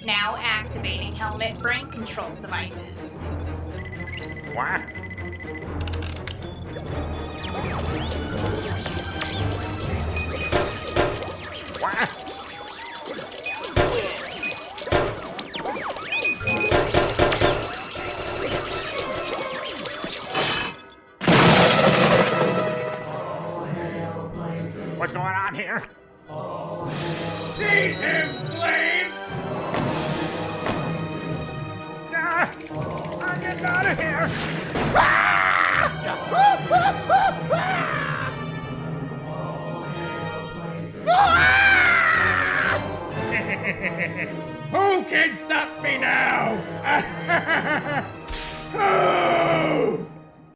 Now activating helmet brain control devices. What? What? What's going on here? Seize him, slaves! I'm getting out of here! Who can stop me now?